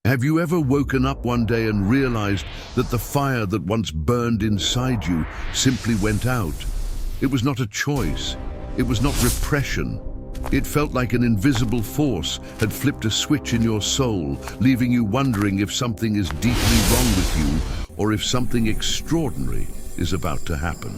Have you ever woken up one day and realized that the fire that once burned inside you simply went out? It was not a choice. It was not repression. It felt like an invisible force had flipped a switch in your soul, leaving you wondering if something is deeply wrong with you or if something extraordinary is about to happen.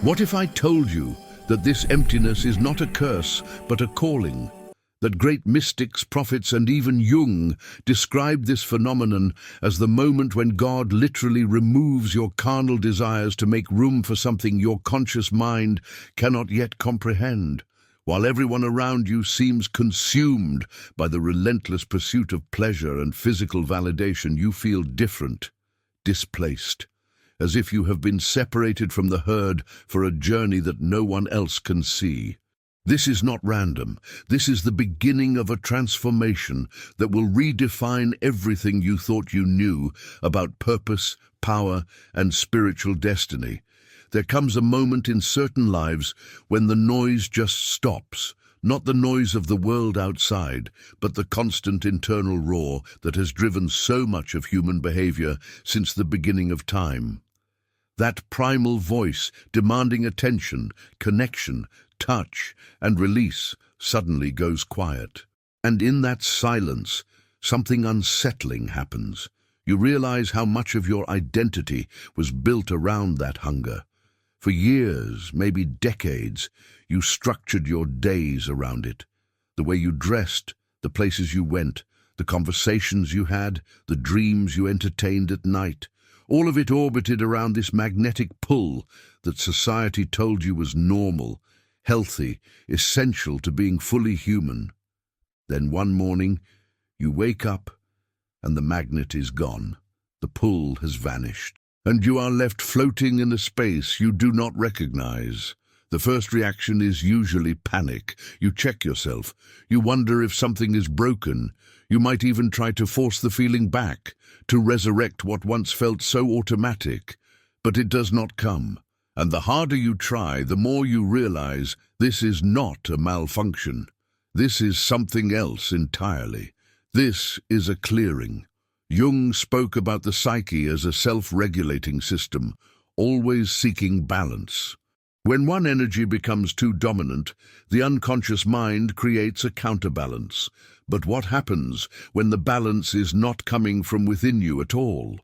What if I told you that this emptiness is not a curse, but a calling? That great mystics, prophets, and even Jung described this phenomenon as the moment when God literally removes your carnal desires to make room for something your conscious mind cannot yet comprehend. While everyone around you seems consumed by the relentless pursuit of pleasure and physical validation, you feel different, displaced, as if you have been separated from the herd for a journey that no one else can see. This is not random. This is the beginning of a transformation that will redefine everything you thought you knew about purpose, power, and spiritual destiny. There comes a moment in certain lives when the noise just stops, not the noise of the world outside, but the constant internal roar that has driven so much of human behavior since the beginning of time. That primal voice demanding attention, connection, touch, and release suddenly goes quiet. And in that silence, something unsettling happens. You realize how much of your identity was built around that hunger. For years, maybe decades, you structured your days around it. The way you dressed, the places you went, the conversations you had, the dreams you entertained at night. All of it orbited around this magnetic pull that society told you was normal, healthy, essential to being fully human. Then one morning, you wake up and the magnet is gone. The pull has vanished, and you are left floating in a space you do not recognize. The first reaction is usually panic. You check yourself. You wonder if something is broken. You might even try to force the feeling back, to resurrect what once felt so automatic. But it does not come. And the harder you try, the more you realize this is not a malfunction. This is something else entirely. This is a clearing. Jung spoke about the psyche as a self-regulating system, always seeking balance. When one energy becomes too dominant, the unconscious mind creates a counterbalance. But what happens when the balance is not coming from within you at all?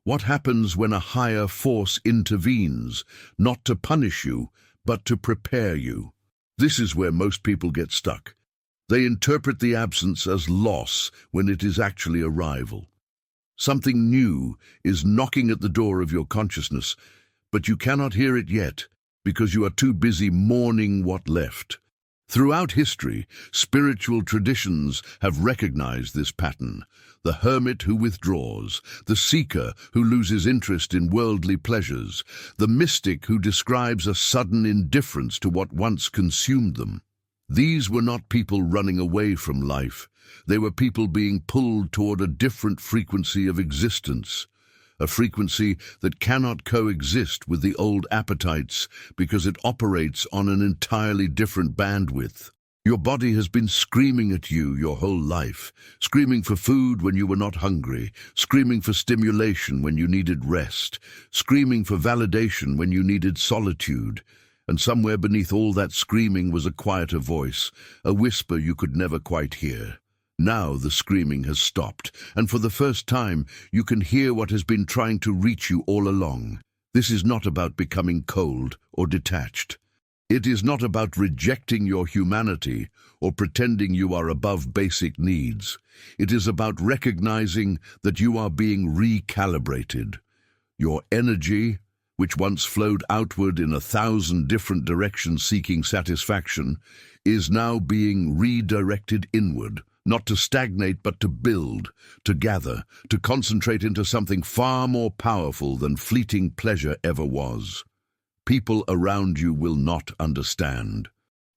What happens when a higher force intervenes, not to punish you, but to prepare you? This is where most people get stuck. They interpret the absence as loss when it is actually arrival. Something new is knocking at the door of your consciousness, but you cannot hear it yet because you are too busy mourning what left. Throughout history, spiritual traditions have recognized this pattern. The hermit who withdraws, the seeker who loses interest in worldly pleasures, the mystic who describes a sudden indifference to what once consumed them. These were not people running away from life. They were people being pulled toward a different frequency of existence, a frequency that cannot coexist with the old appetites because it operates on an entirely different bandwidth. Your body has been screaming at you your whole life, screaming for food when you were not hungry, screaming for stimulation when you needed rest, screaming for validation when you needed solitude. And somewhere beneath all that screaming was a quieter voice, a whisper you could never quite hear. Now the screaming has stopped, and for the first time you can hear what has been trying to reach you all along. This is not about becoming cold or detached. It is not about rejecting your humanity or pretending you are above basic needs. It is about recognizing that you are being recalibrated. Your energy, which once flowed outward in 1,000 different directions seeking satisfaction, is now being redirected inward. Not to stagnate, but to build, to gather, to concentrate into something far more powerful than fleeting pleasure ever was. People around you will not understand.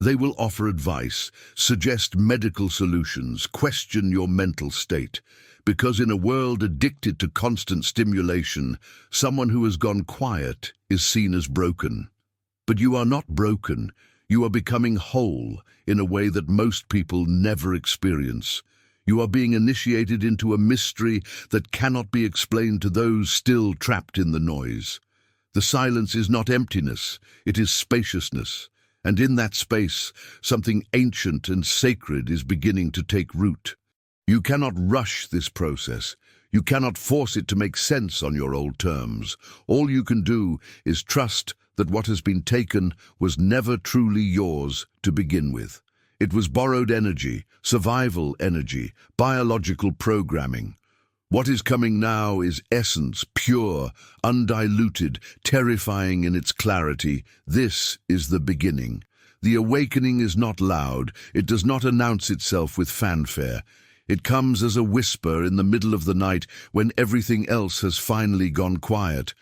They will offer advice, suggest medical solutions, question your mental state, because in a world addicted to constant stimulation, someone who has gone quiet is seen as broken. But you are not broken. You are becoming whole in a way that most people never experience. You are being initiated into a mystery that cannot be explained to those still trapped in the noise. The silence is not emptiness, it is spaciousness. And in that space, something ancient and sacred is beginning to take root. You cannot rush this process. You cannot force it to make sense on your old terms. All you can do is trust that what has been taken was never truly yours to begin with. It was borrowed energy, survival energy, biological programming. What is coming now is essence, pure, undiluted, terrifying in its clarity. This is the beginning. The awakening is not loud. It does not announce itself with fanfare. It comes as a whisper in the middle of the night when everything else has finally gone quiet.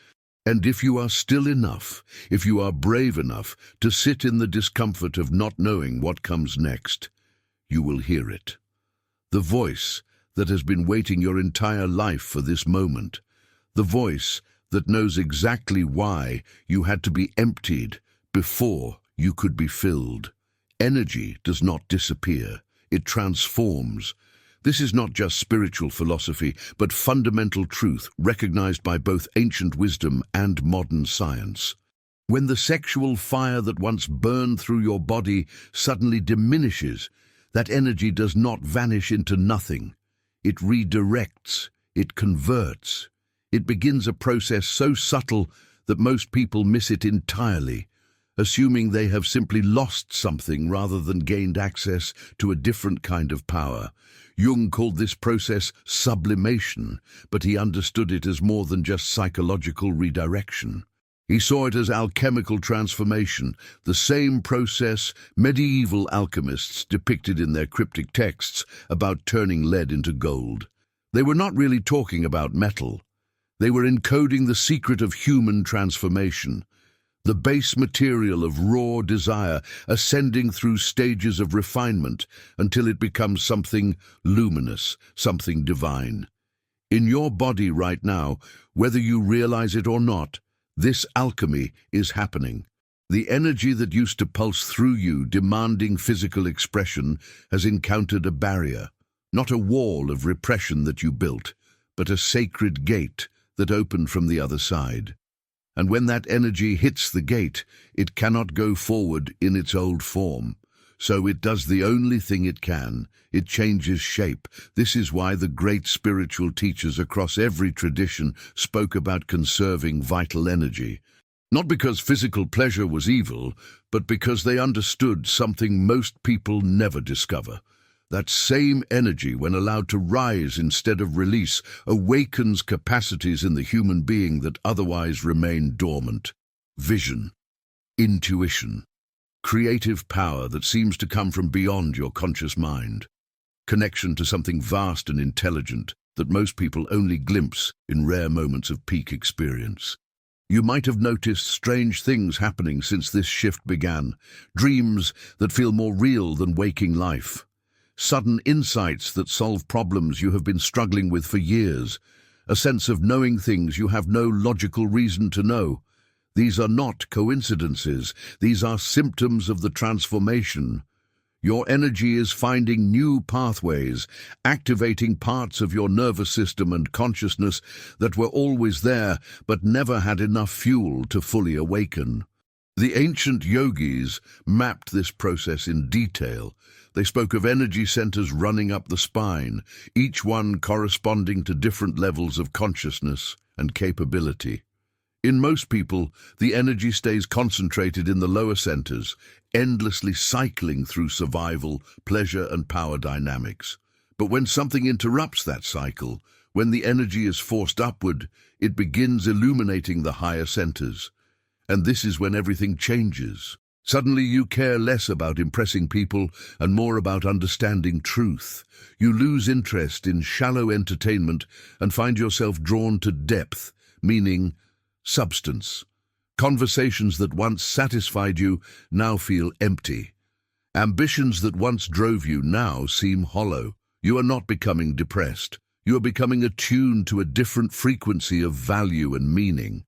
And if you are still enough, if you are brave enough to sit in the discomfort of not knowing what comes next, you will hear it. The voice that has been waiting your entire life for this moment. The voice that knows exactly why you had to be emptied before you could be filled. Energy does not disappear, it transforms. This is not just spiritual philosophy, but fundamental truth recognized by both ancient wisdom and modern science. When the sexual fire that once burned through your body suddenly diminishes, that energy does not vanish into nothing. It redirects, it converts. It begins a process so subtle that most people miss it entirely, assuming they have simply lost something rather than gained access to a different kind of power. Jung called this process sublimation, but he understood it as more than just psychological redirection. He saw it as alchemical transformation, the same process medieval alchemists depicted in their cryptic texts about turning lead into gold. They were not really talking about metal. They were encoding the secret of human transformation, the base material of raw desire ascending through stages of refinement until it becomes something luminous, something divine. In your body right now, whether you realize it or not, this alchemy is happening. The energy that used to pulse through you, demanding physical expression, has encountered a barrier, not a wall of repression that you built, but a sacred gate that opened from the other side. And when that energy hits the gate, it cannot go forward in its old form. So it does the only thing it can. It changes shape. This is why the great spiritual teachers across every tradition spoke about conserving vital energy. Not because physical pleasure was evil, but because they understood something most people never discover. That same energy, when allowed to rise instead of release, awakens capacities in the human being that otherwise remain dormant. Vision, intuition, creative power that seems to come from beyond your conscious mind. Connection to something vast and intelligent that most people only glimpse in rare moments of peak experience. You might have noticed strange things happening since this shift began. Dreams that feel more real than waking life. Sudden insights that solve problems you have been struggling with for years. A sense of knowing things you have no logical reason to know. These are not coincidences. These are symptoms of the transformation. Your energy is finding new pathways, activating parts of your nervous system and consciousness that were always there but never had enough fuel to fully awaken. The ancient yogis mapped this process in detail. They spoke of energy centers running up the spine, each one corresponding to different levels of consciousness and capability. In most people, the energy stays concentrated in the lower centers, endlessly cycling through survival, pleasure, and power dynamics. But when something interrupts that cycle, when the energy is forced upward, it begins illuminating the higher centers. And this is when everything changes. Suddenly you care less about impressing people and more about understanding truth. You lose interest in shallow entertainment and find yourself drawn to depth, meaning substance. Conversations that once satisfied you now feel empty. Ambitions that once drove you now seem hollow. You are not becoming depressed. You are becoming attuned to a different frequency of value and meaning.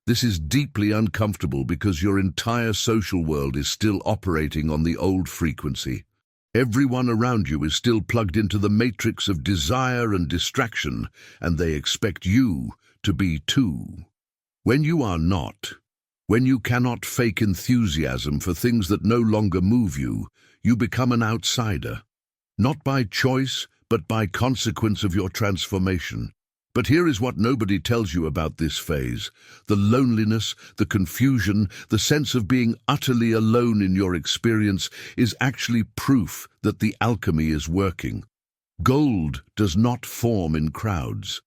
This is deeply uncomfortable because your entire social world is still operating on the old frequency. Everyone around you is still plugged into the matrix of desire and distraction, and they expect you to be too. When you are not, when you cannot fake enthusiasm for things that no longer move you, you become an outsider. Not by choice, but by consequence of your transformation. But here is what nobody tells you about this phase. The loneliness, the confusion, the sense of being utterly alone in your experience is actually proof that the alchemy is working. Gold does not form in crowds.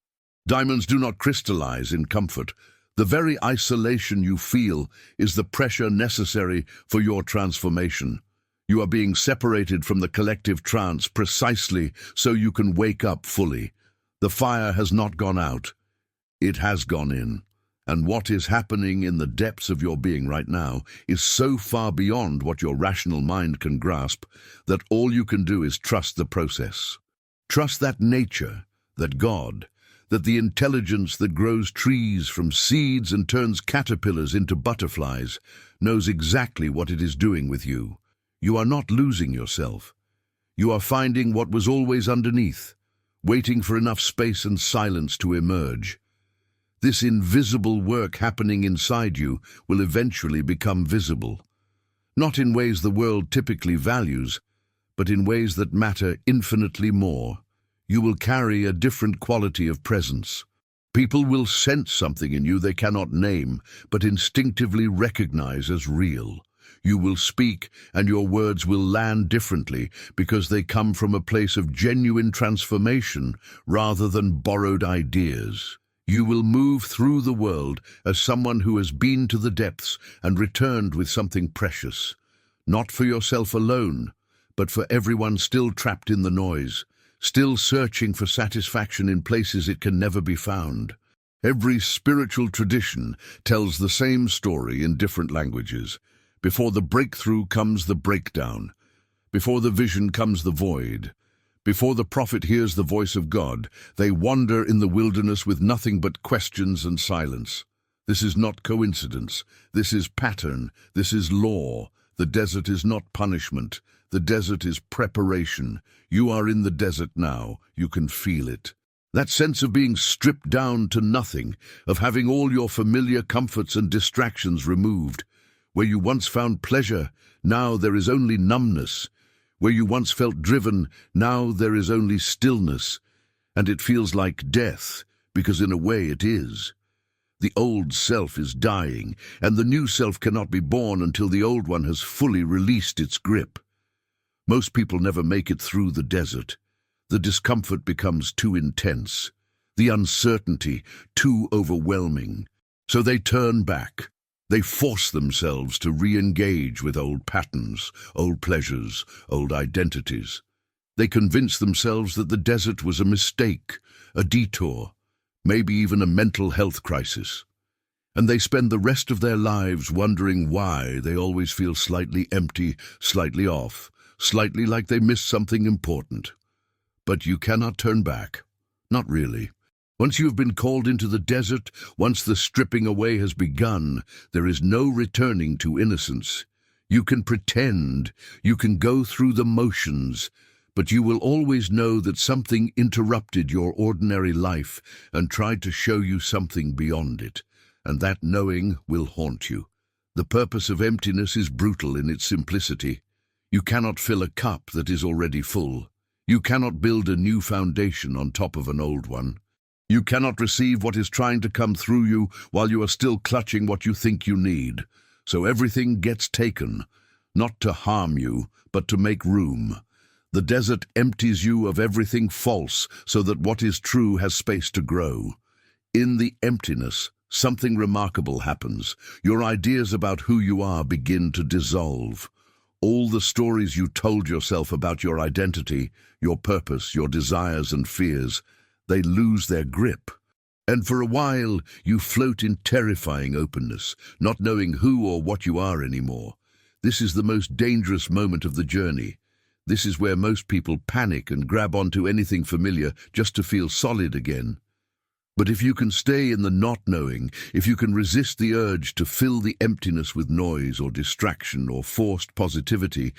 Diamonds do not crystallize in comfort. The very isolation you feel is the pressure necessary for your transformation. You are being separated from the collective trance precisely so you can wake up fully. The fire has not gone out. It has gone in. And what is happening in the depths of your being right now is so far beyond what your rational mind can grasp that all you can do is trust the process. Trust that nature, that God, that the intelligence that grows trees from seeds and turns caterpillars into butterflies knows exactly what it is doing with you. You are not losing yourself. You are finding what was always underneath, waiting for enough space and silence to emerge. This invisible work happening inside you will eventually become visible, not in ways the world typically values, but in ways that matter infinitely more. You will carry a different quality of presence. People will sense something in you they cannot name, but instinctively recognize as real. You will speak, and your words will land differently because they come from a place of genuine transformation rather than borrowed ideas. You will move through the world as someone who has been to the depths and returned with something precious, not for yourself alone, but for everyone still trapped in the noise, still searching for satisfaction in places it can never be found. Every spiritual tradition tells the same story in different languages. Before the breakthrough comes the breakdown. Before the vision comes the void. Before the prophet hears the voice of God, they wander in the wilderness with nothing but questions and silence. This is not coincidence. This is pattern. This is law. The desert is not punishment. The desert is preparation. You are in the desert now. You can feel it. That sense of being stripped down to nothing, of having all your familiar comforts and distractions removed. Where you once found pleasure, now there is only numbness. Where you once felt driven, now there is only stillness. And it feels like death, because in a way it is. The old self is dying, and the new self cannot be born until the old one has fully released its grip. Most people never make it through the desert. The discomfort becomes too intense, the uncertainty too overwhelming. So they turn back. They force themselves to re-engage with old patterns, old pleasures, old identities. They convince themselves that the desert was a mistake, a detour, maybe even a mental health crisis. And they spend the rest of their lives wondering why they always feel slightly empty, slightly off, slightly like they missed something important. But you cannot turn back. Not really. Once you have been called into the desert, once the stripping away has begun, there is no returning to innocence. You can pretend, you can go through the motions, but you will always know that something interrupted your ordinary life and tried to show you something beyond it, and that knowing will haunt you. The purpose of emptiness is brutal in its simplicity. You cannot fill a cup that is already full. You cannot build a new foundation on top of an old one. You cannot receive what is trying to come through you while you are still clutching what you think you need. So everything gets taken, not to harm you, but to make room. The desert empties you of everything false so that what is true has space to grow. In the emptiness, something remarkable happens. Your ideas about who you are begin to dissolve. All the stories you told yourself about your identity, your purpose, your desires and fears, they lose their grip. And for a while, you float in terrifying openness, not knowing who or what you are anymore. This is the most dangerous moment of the journey. This is where most people panic and grab onto anything familiar just to feel solid again. But if you can stay in the not knowing, if you can resist the urge to fill the emptiness with noise or distraction or forced positivity,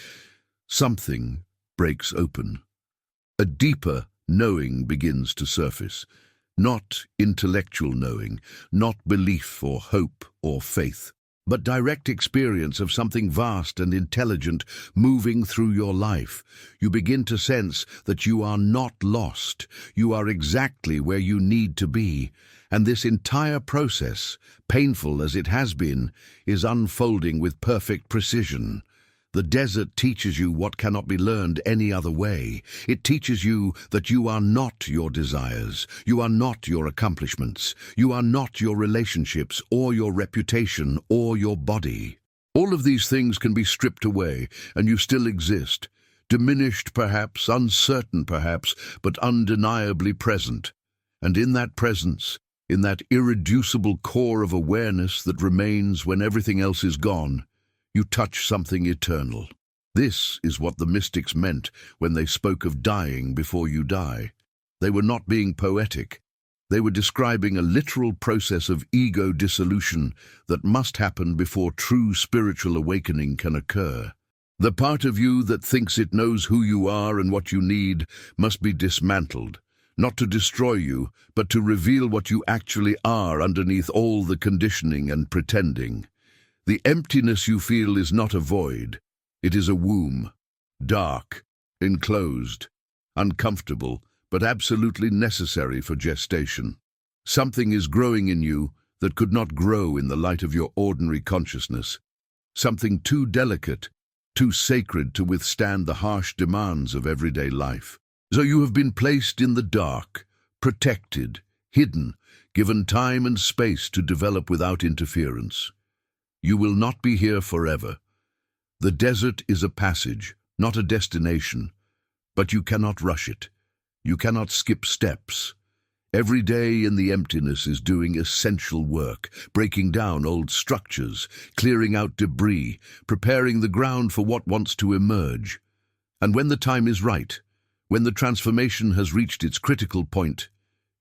something breaks open. A deeper knowing begins to surface. Not intellectual knowing, not belief or hope or faith, but direct experience of something vast and intelligent moving through your life. You begin to sense that you are not lost. You are exactly where you need to be. And this entire process, painful as it has been, is unfolding with perfect precision. The desert teaches you what cannot be learned any other way. It teaches you that you are not your desires, you are not your accomplishments, you are not your relationships or your reputation or your body. All of these things can be stripped away and you still exist, diminished perhaps, uncertain perhaps, but undeniably present. And in that presence, in that irreducible core of awareness that remains when everything else is gone, you touch something eternal. This is what the mystics meant when they spoke of dying before you die. They were not being poetic. They were describing a literal process of ego dissolution that must happen before true spiritual awakening can occur. The part of you that thinks it knows who you are and what you need must be dismantled, not to destroy you, but to reveal what you actually are underneath all the conditioning and pretending. The emptiness you feel is not a void. It is a womb, dark, enclosed, uncomfortable, but absolutely necessary for gestation. Something is growing in you that could not grow in the light of your ordinary consciousness. Something too delicate, too sacred to withstand the harsh demands of everyday life. So you have been placed in the dark, protected, hidden, given time and space to develop without interference. You will not be here forever. The desert is a passage, not a destination, but you cannot rush it. You cannot skip steps. Every day in the emptiness is doing essential work, breaking down old structures, clearing out debris, preparing the ground for what wants to emerge. And when the time is right, when the transformation has reached its critical point,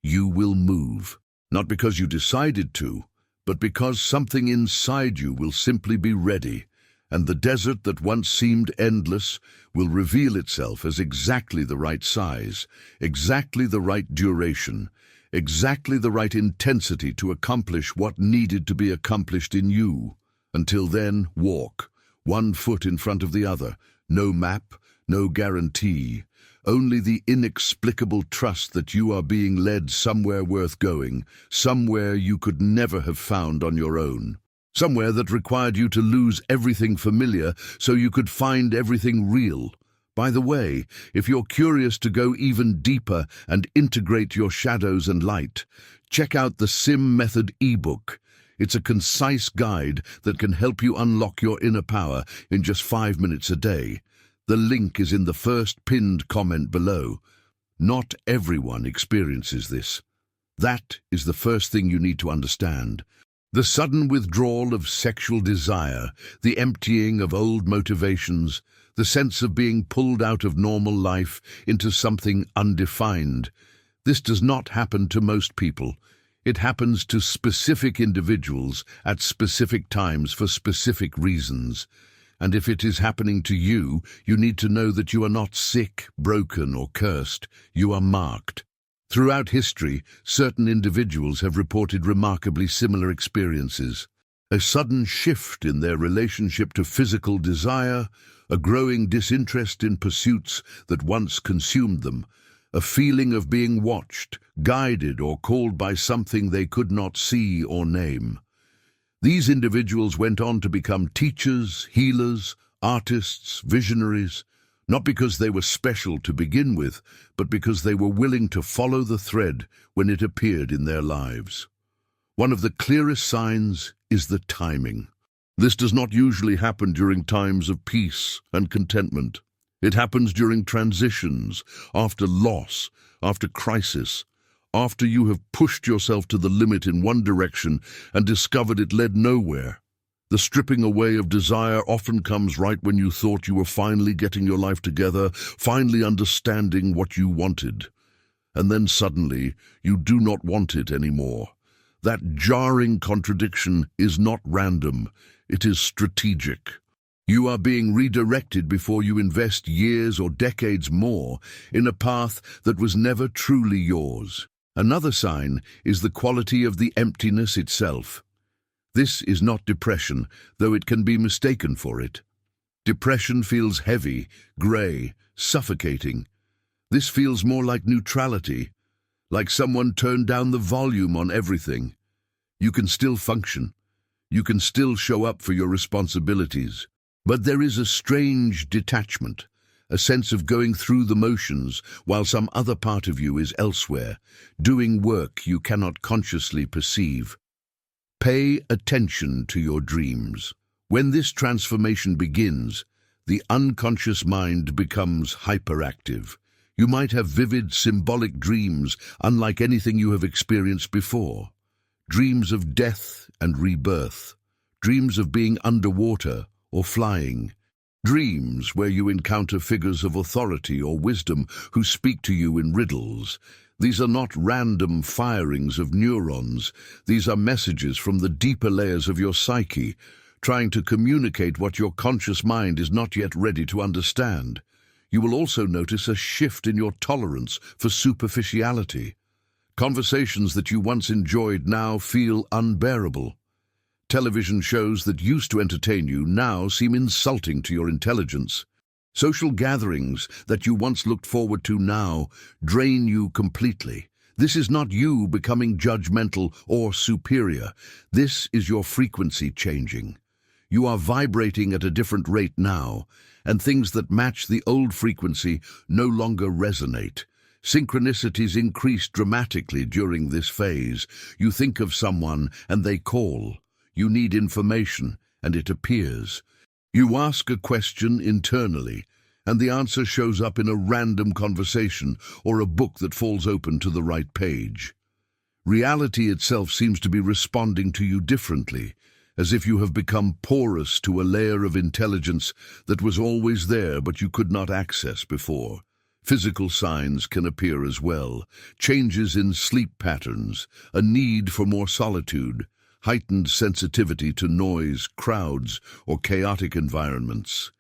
you will move. Not because you decided to, but because something inside you will simply be ready, and the desert that once seemed endless will reveal itself as exactly the right size, exactly the right duration, exactly the right intensity to accomplish what needed to be accomplished in you. Until then, walk, one foot in front of the other, no map, no guarantee, only the inexplicable trust that you are being led somewhere worth going, somewhere you could never have found on your own. Somewhere that required you to lose everything familiar so you could find everything real. By the way, if you're curious to go even deeper and integrate your shadows and light, check out the Sim Method ebook. It's a concise guide that can help you unlock your inner power in just 5 minutes a day. The link is in the first pinned comment below. Not everyone experiences this. That is the first thing you need to understand. The sudden withdrawal of sexual desire, the emptying of old motivations, the sense of being pulled out of normal life into something undefined. This does not happen to most people. It happens to specific individuals at specific times for specific reasons. And if it is happening to you, you need to know that you are not sick, broken, or cursed. You are marked. Throughout history, certain individuals have reported remarkably similar experiences. A sudden shift in their relationship to physical desire, a growing disinterest in pursuits that once consumed them, a feeling of being watched, guided, or called by something they could not see or name. These individuals went on to become teachers, healers, artists, visionaries, not because they were special to begin with, but because they were willing to follow the thread when it appeared in their lives. One of the clearest signs is the timing. This does not usually happen during times of peace and contentment. It happens during transitions, after loss, after crisis, after you have pushed yourself to the limit in one direction and discovered it led nowhere. The stripping away of desire often comes right when you thought you were finally getting your life together, finally understanding what you wanted. And then suddenly, you do not want it anymore. That jarring contradiction is not random, it is strategic. You are being redirected before you invest years or decades more in a path that was never truly yours. Another sign is the quality of the emptiness itself. This is not depression, though it can be mistaken for it. Depression feels heavy, grey, suffocating. This feels more like neutrality, like someone turned down the volume on everything. You can still function. You can still show up for your responsibilities. But there is a strange detachment, a sense of going through the motions while some other part of you is elsewhere, doing work you cannot consciously perceive. Pay attention to your dreams. When this transformation begins, the unconscious mind becomes hyperactive. You might have vivid, symbolic dreams unlike anything you have experienced before. Dreams of death and rebirth. Dreams of being underwater or flying. Dreams where you encounter figures of authority or wisdom who speak to you in riddles. These are not random firings of neurons. These are messages from the deeper layers of your psyche, trying to communicate what your conscious mind is not yet ready to understand. You will also notice a shift in your tolerance for superficiality. Conversations that you once enjoyed now feel unbearable. Television shows that used to entertain you now seem insulting to your intelligence. Social gatherings that you once looked forward to now drain you completely. This is not you becoming judgmental or superior. This is your frequency changing. You are vibrating at a different rate now, and things that match the old frequency no longer resonate. Synchronicities increase dramatically during this phase. You think of someone and they call. You need information, and it appears. You ask a question internally, and the answer shows up in a random conversation or a book that falls open to the right page. Reality itself seems to be responding to you differently, as if you have become porous to a layer of intelligence that was always there but you could not access before. Physical signs can appear as well. Changes in sleep patterns, a need for more solitude, heightened sensitivity to noise, crowds, or chaotic environments.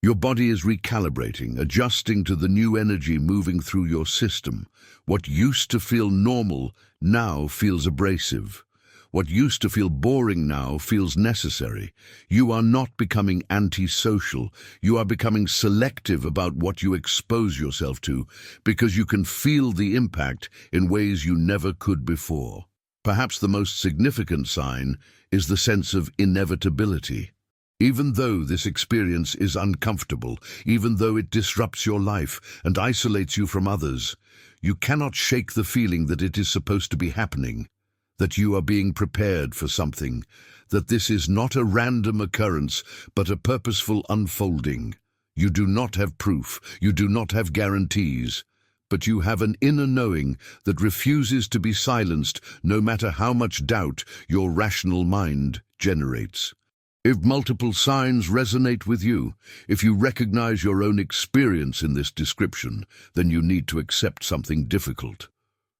Your body is recalibrating, adjusting to the new energy moving through your system. What used to feel normal now feels abrasive. What used to feel boring now feels necessary. You are not becoming antisocial. You are becoming selective about what you expose yourself to, because you can feel the impact in ways you never could before. Perhaps the most significant sign is the sense of inevitability. Even though this experience is uncomfortable, even though it disrupts your life and isolates you from others, you cannot shake the feeling that it is supposed to be happening, that you are being prepared for something, that this is not a random occurrence, but a purposeful unfolding. You do not have proof, you do not have guarantees, but you have an inner knowing that refuses to be silenced no matter how much doubt your rational mind generates. If multiple signs resonate with you, if you recognize your own experience in this description, then you need to accept something difficult.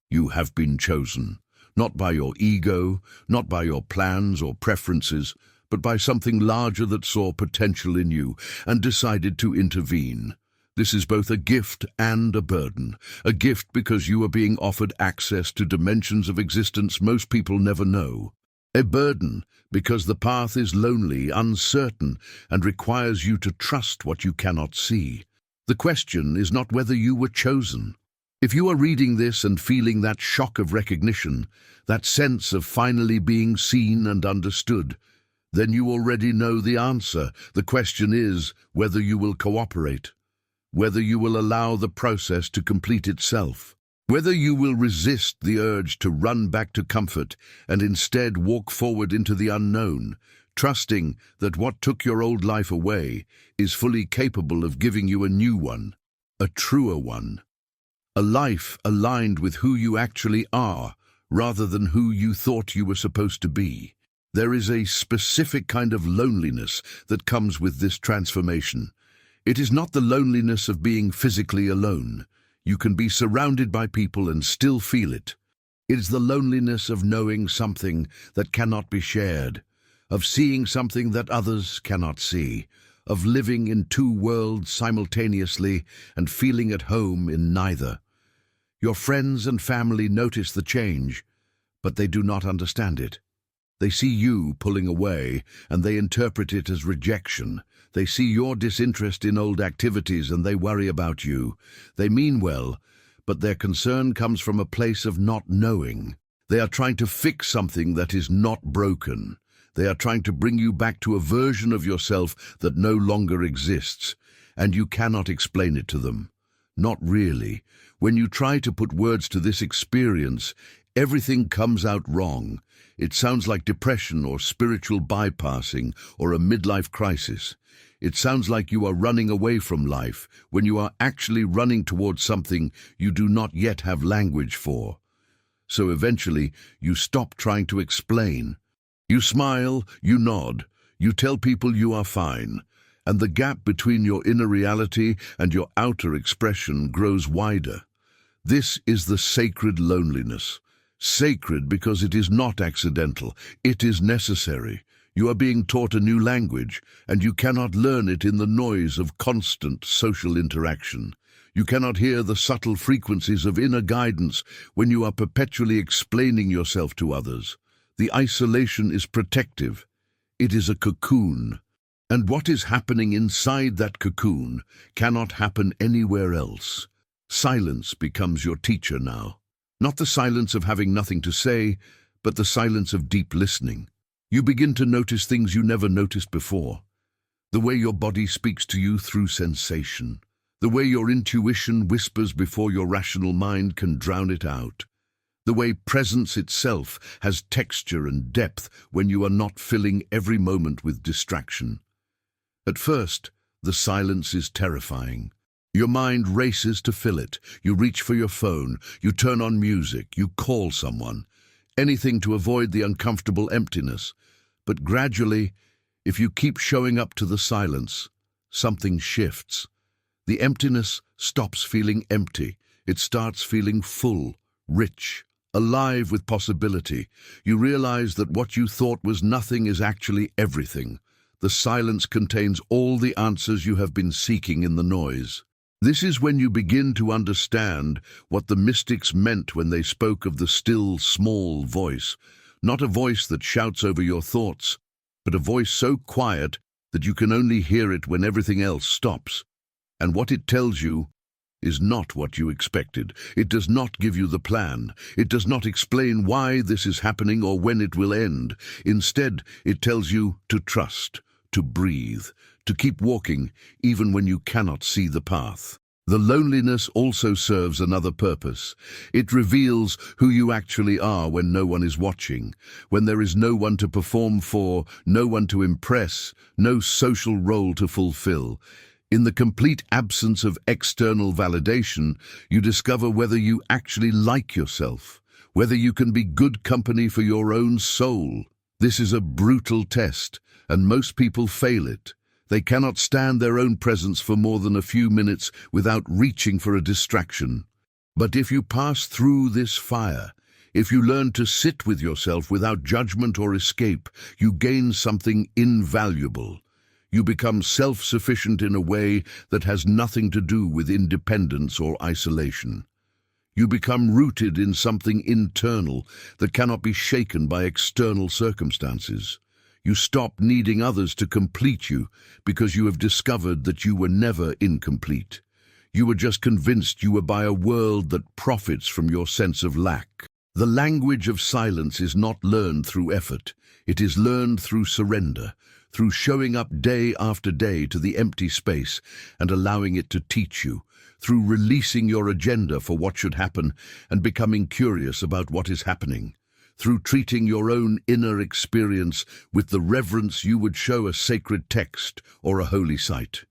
You have been chosen, not by your ego, not by your plans or preferences, but by something larger that saw potential in you and decided to intervene. This is both a gift and a burden. A gift because you are being offered access to dimensions of existence most people never know. A burden because the path is lonely, uncertain, and requires you to trust what you cannot see. The question is not whether you were chosen. If you are reading this and feeling that shock of recognition, that sense of finally being seen and understood, then you already know the answer. The question is whether you will cooperate, whether you will allow the process to complete itself, whether you will resist the urge to run back to comfort and instead walk forward into the unknown, trusting that what took your old life away is fully capable of giving you a new one, a truer one, a life aligned with who you actually are rather than who you thought you were supposed to be. There is a specific kind of loneliness that comes with this transformation. It is not the loneliness of being physically alone. You can be surrounded by people and still feel it. It is the loneliness of knowing something that cannot be shared, of seeing something that others cannot see, of living in two worlds simultaneously and feeling at home in neither. Your friends and family notice the change, but they do not understand it. They see you pulling away, and they interpret it as rejection. They see your disinterest in old activities, and they worry about you. They mean well, but their concern comes from a place of not knowing. They are trying to fix something that is not broken. They are trying to bring you back to a version of yourself that no longer exists, and you cannot explain it to them. Not really. When you try to put words to this experience, everything comes out wrong. It sounds like depression or spiritual bypassing or a midlife crisis. It sounds like you are running away from life when you are actually running towards something you do not yet have language for. So eventually, you stop trying to explain. You smile, you nod, you tell people you are fine, and the gap between your inner reality and your outer expression grows wider. This is the sacred loneliness. Sacred because it is not accidental, it is necessary. You are being taught a new language, and you cannot learn it in the noise of constant social interaction. You cannot hear the subtle frequencies of inner guidance when you are perpetually explaining yourself to others. The isolation is protective. It is a cocoon. And what is happening inside that cocoon cannot happen anywhere else. Silence becomes your teacher now. Not the silence of having nothing to say, but the silence of deep listening. You begin to notice things you never noticed before. The way your body speaks to you through sensation. The way your intuition whispers before your rational mind can drown it out. The way presence itself has texture and depth when you are not filling every moment with distraction. At first, the silence is terrifying. Your mind races to fill it. You reach for your phone, you turn on music, you call someone. Anything to avoid the uncomfortable emptiness. But gradually, if you keep showing up to the silence, something shifts. The emptiness stops feeling empty. It starts feeling full, rich, alive with possibility. You realize that what you thought was nothing is actually everything. The silence contains all the answers you have been seeking in the noise. This is when you begin to understand what the mystics meant when they spoke of the still, small voice. Not a voice that shouts over your thoughts, but a voice so quiet that you can only hear it when everything else stops. And what it tells you is not what you expected. It does not give you the plan. It does not explain why this is happening or when it will end. Instead, it tells you to trust, to breathe, to keep walking even when you cannot see the path. The loneliness also serves another purpose. It reveals who you actually are when no one is watching, when there is no one to perform for, no one to impress, no social role to fulfill. In the complete absence of external validation, you discover whether you actually like yourself, whether you can be good company for your own soul. This is a brutal test, and most people fail it. They cannot stand their own presence for more than a few minutes without reaching for a distraction. But if you pass through this fire, if you learn to sit with yourself without judgment or escape, you gain something invaluable. You become self-sufficient in a way that has nothing to do with independence or isolation. You become rooted in something internal that cannot be shaken by external circumstances. You stop needing others to complete you because you have discovered that you were never incomplete. You were just convinced you were by a world that profits from your sense of lack. The language of silence is not learned through effort. It is learned through surrender, through showing up day after day to the empty space and allowing it to teach you, through releasing your agenda for what should happen and becoming curious about what is happening, through treating your own inner experience with the reverence you would show a sacred text or a holy site.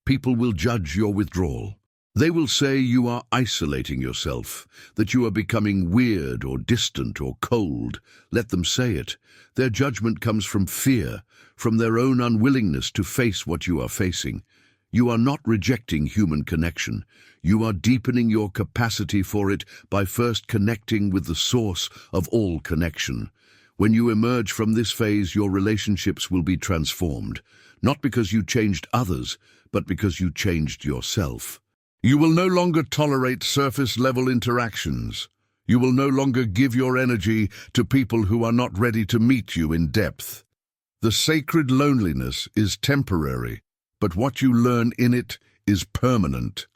People will judge your withdrawal. They will say you are isolating yourself, that you are becoming weird or distant or cold. Let them say it. Their judgment comes from fear, from their own unwillingness to face what you are facing. You are not rejecting human connection. You are deepening your capacity for it by first connecting with the source of all connection. When you emerge from this phase, your relationships will be transformed. not because you changed others, but because you changed yourself. You will no longer tolerate surface-level interactions. You will no longer give your energy to people who are not ready to meet you in depth. The sacred loneliness is temporary, but what you learn in it is permanent.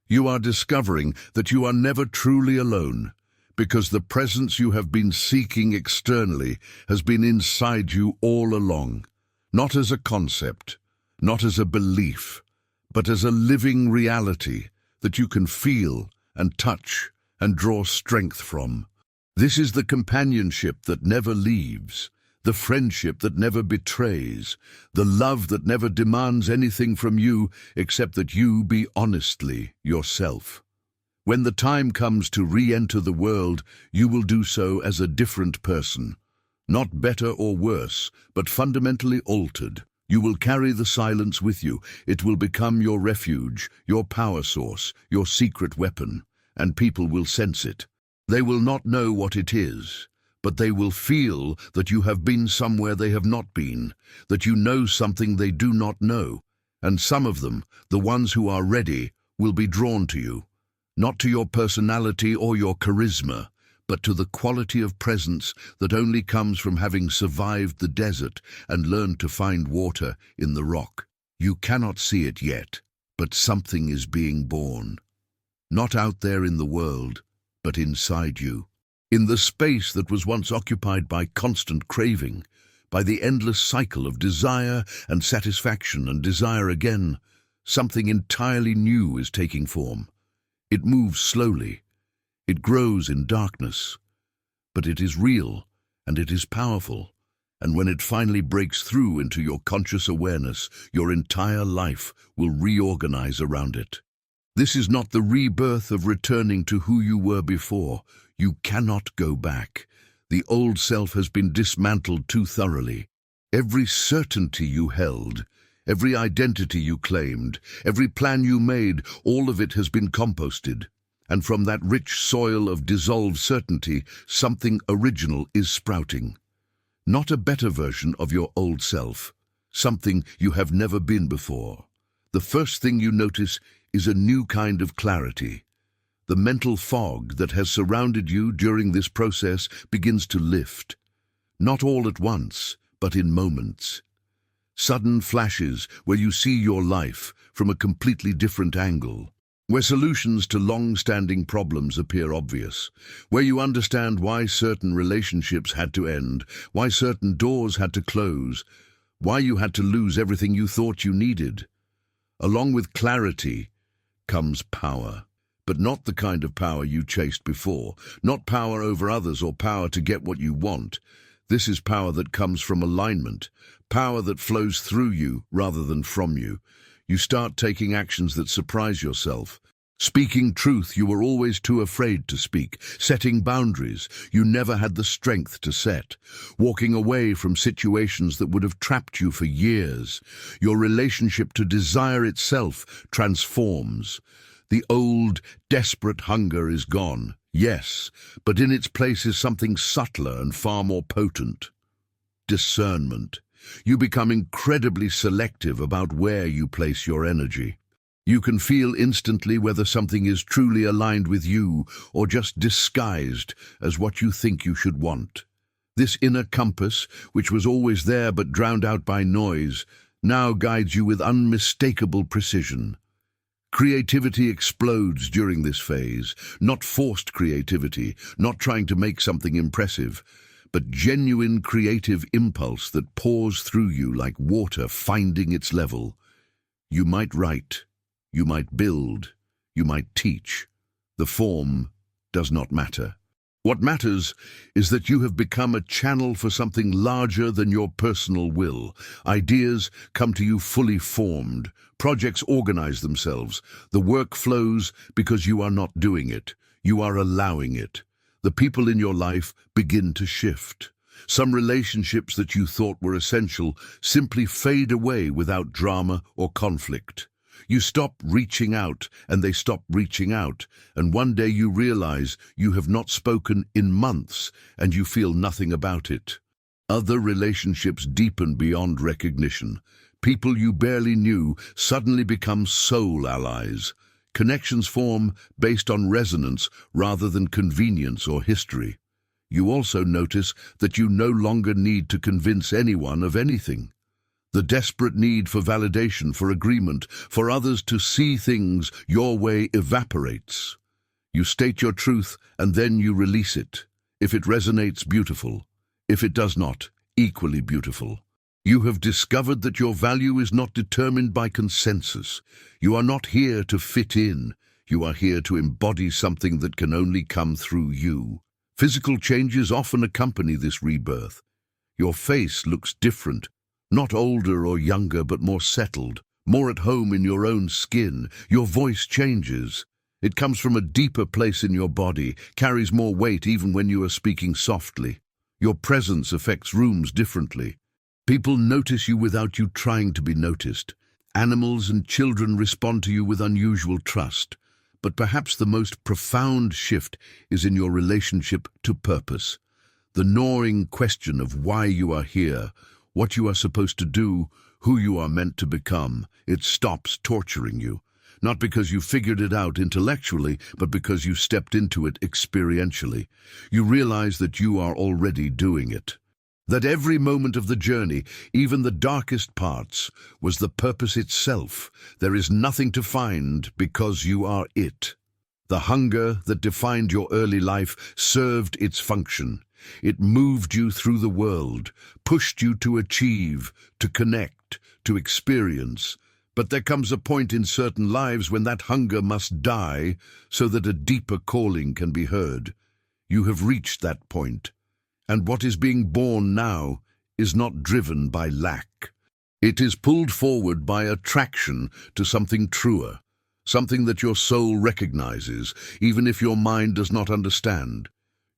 You are discovering that you are never truly alone, because the presence you have been seeking externally has been inside you all along, not as a concept, not as a belief, but as a living reality that you can feel and touch and draw strength from. This is the companionship that never leaves, the friendship that never betrays, the love that never demands anything from you except that you be honestly yourself. When the time comes to re-enter the world, you will do so as a different person. Not better or worse, but fundamentally altered. You will carry the silence with you. It will become your refuge, your power source, your secret weapon, and people will sense it. They will not know what it is, but they will feel that you have been somewhere they have not been, that you know something they do not know, and some of them, the ones who are ready, will be drawn to you. Not to your personality or your charisma, but to the quality of presence that only comes from having survived the desert and learned to find water in the rock. You cannot see it yet, but something is being born. Not out there in the world, but inside you. In the space that was once occupied by constant craving, by the endless cycle of desire and satisfaction and desire again, something entirely new is taking form. It moves slowly. It grows in darkness. But it is real, and it is powerful. And when it finally breaks through into your conscious awareness, your entire life will reorganize around it. This is not the rebirth of returning to who you were before. You cannot go back. The old self has been dismantled too thoroughly. Every certainty you held, every identity you claimed, every plan you made, all of it has been composted. And from that rich soil of dissolved certainty, something original is sprouting. Not a better version of your old self, something you have never been before. The first thing you notice is a new kind of clarity. The mental fog that has surrounded you during this process begins to lift. Not all at once, but in moments. Sudden flashes where you see your life from a completely different angle, where solutions to long-standing problems appear obvious, where you understand why certain relationships had to end, why certain doors had to close, why you had to lose everything you thought you needed. Along with clarity comes power, but not the kind of power you chased before, not power over others or power to get what you want. This is power that comes from alignment, power that flows through you rather than from you. You start taking actions that surprise yourself. Speaking truth you were always too afraid to speak. Setting boundaries you never had the strength to set. Walking away from situations that would have trapped you for years. Your relationship to desire itself transforms. The old, desperate hunger is gone, yes, but in its place is something subtler and far more potent. Discernment. You become incredibly selective about where you place your energy. You can feel instantly whether something is truly aligned with you or just disguised as what you think you should want. This inner compass, which was always there but drowned out by noise, now guides you with unmistakable precision. Creativity explodes during this phase, not forced creativity, not trying to make something impressive, but genuine creative impulse that pours through you like water finding its level. You might write, you might build, you might teach. The form does not matter. What matters is that you have become a channel for something larger than your personal will. Ideas come to you fully formed. Projects organize themselves. The work flows because you are not doing it. You are allowing it. The people in your life begin to shift. Some relationships that you thought were essential simply fade away without drama or conflict. You stop reaching out and they stop reaching out, and one day you realize you have not spoken in months and you feel nothing about it. Other relationships deepen beyond recognition. People you barely knew suddenly become soul allies. Connections form based on resonance rather than convenience or history. You also notice that you no longer need to convince anyone of anything. The desperate need for validation, for agreement, for others to see things your way evaporates. You state your truth and then you release it. If it resonates, beautiful. If it does not, equally beautiful. You have discovered that your value is not determined by consensus. You are not here to fit in. You are here to embody something that can only come through you. Physical changes often accompany this rebirth. Your face looks different, not older or younger, but more settled, more at home in your own skin. Your voice changes. It comes from a deeper place in your body, carries more weight even when you are speaking softly. Your presence affects rooms differently. People notice you without you trying to be noticed. Animals and children respond to you with unusual trust. But perhaps the most profound shift is in your relationship to purpose. The gnawing question of why you are here, what you are supposed to do, who you are meant to become. It stops torturing you. Not because you figured it out intellectually, but because you stepped into it experientially. You realize that you are already doing it. That every moment of the journey, even the darkest parts, was the purpose itself. There is nothing to find because you are it. The hunger that defined your early life served its function. It moved you through the world, pushed you to achieve, to connect, to experience. But there comes a point in certain lives when that hunger must die so that a deeper calling can be heard. You have reached that point. And what is being born now is not driven by lack. It is pulled forward by attraction to something truer, something that your soul recognizes, even if your mind does not understand.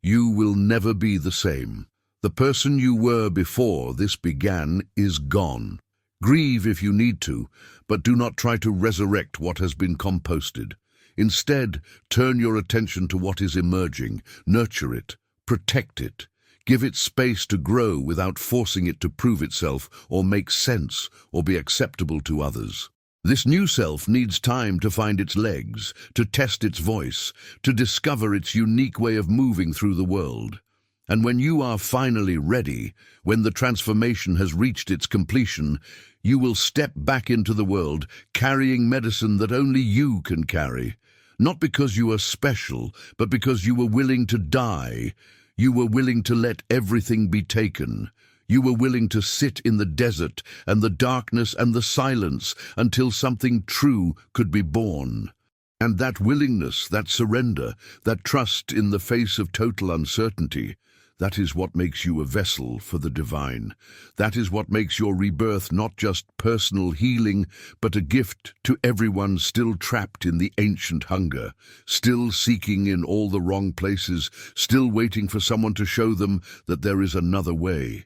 You will never be the same. The person you were before this began is gone. Grieve if you need to, but do not try to resurrect what has been composted. Instead, turn your attention to what is emerging, nurture it, protect it. Give it space to grow without forcing it to prove itself or make sense or be acceptable to others. This new self needs time to find its legs, to test its voice, to discover its unique way of moving through the world. And when you are finally ready, when the transformation has reached its completion, you will step back into the world carrying medicine that only you can carry. Not because you are special, but because you were willing to die. You were willing to let everything be taken. You were willing to sit in the desert and the darkness and the silence until something true could be born. And that willingness, that surrender, that trust in the face of total uncertainty, that is what makes you a vessel for the divine. That is what makes your rebirth not just personal healing, but a gift to everyone still trapped in the ancient hunger, still seeking in all the wrong places, still waiting for someone to show them that there is another way.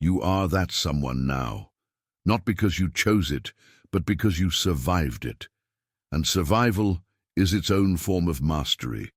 You are that someone now, not because you chose it, but because you survived it. And survival is its own form of mastery.